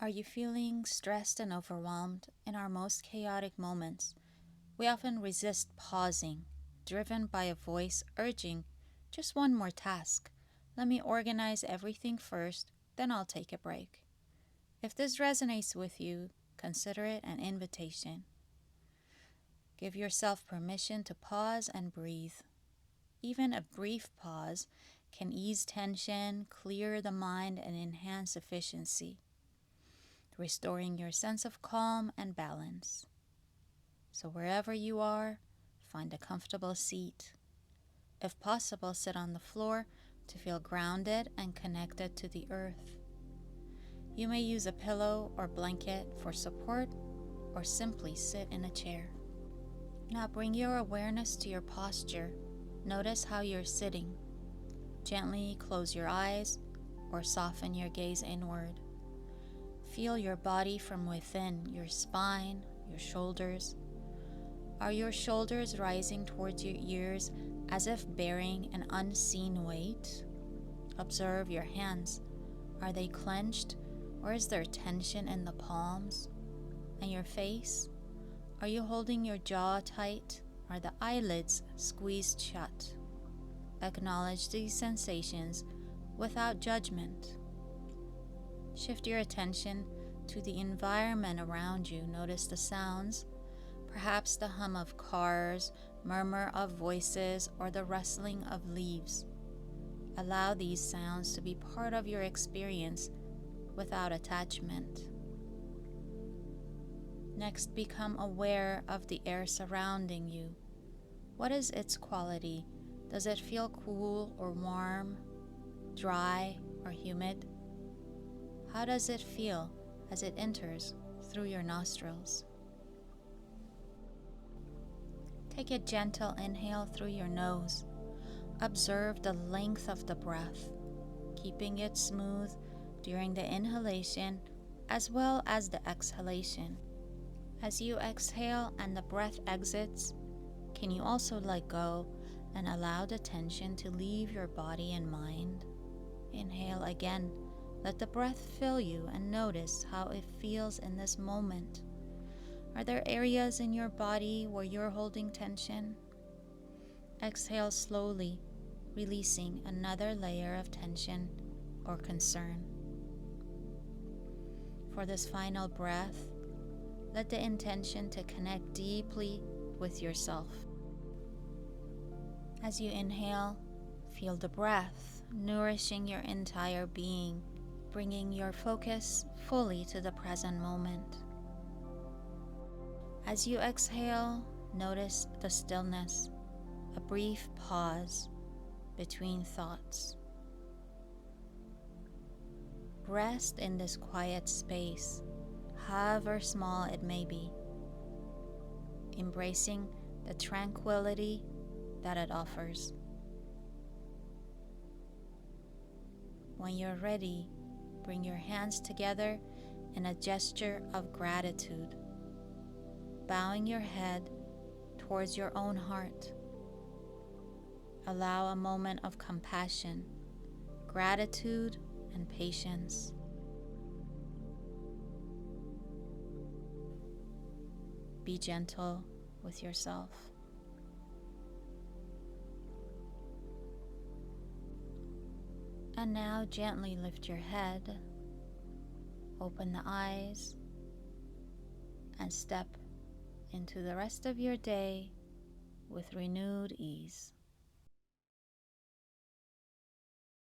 Are you feeling stressed and overwhelmed? In our most chaotic moments, we often resist pausing, driven by a voice urging, just one more task. Let me organize everything first, then I'll take a break. If this resonates with you, consider it an invitation. Give yourself permission to pause and breathe. Even a brief pause can ease tension, clear the mind, and enhance efficiency, restoring your sense of calm and balance. So wherever you are, find a comfortable seat. If possible, sit on the floor to feel grounded and connected to the earth. You may use a pillow or blanket for support, or simply sit in a chair. Now bring your awareness to your posture. Notice how you're sitting. Gently close your eyes or soften your gaze inward. Feel your body from within, your spine, your shoulders. Are your shoulders rising towards your ears as if bearing an unseen weight? Observe your hands. Are they clenched, or is there tension in the palms? And your face? Are you holding your jaw tight? Are the eyelids squeezed shut? Acknowledge these sensations without judgment. Shift your attention to the environment around you. Notice the sounds, perhaps the hum of cars, murmur of voices, or the rustling of leaves. Allow these sounds to be part of your experience without attachment. Next, become aware of the air surrounding you. What is its quality? Does it feel cool or warm, dry or humid? How does it feel as it enters through your nostrils? Take a gentle inhale through your nose. Observe the length of the breath, keeping it smooth during the inhalation as well as the exhalation. As you exhale and the breath exits, can you also let go and allow the tension to leave your body and mind? Inhale again. Let the breath fill you and notice how it feels in this moment. Are there areas in your body where you're holding tension? Exhale slowly, releasing another layer of tension or concern. For this final breath, let the intention to connect deeply with yourself. As you inhale, feel the breath nourishing your entire being, bringing your focus fully to the present moment. As you exhale, notice the stillness, a brief pause between thoughts. Rest in this quiet space, however small it may be, embracing the tranquility that it offers. When you're ready, bring your hands together in a gesture of gratitude, bowing your head towards your own heart. Allow a moment of compassion, gratitude, and patience. Be gentle with yourself. And now gently lift your head, open the eyes, and step into the rest of your day with renewed ease.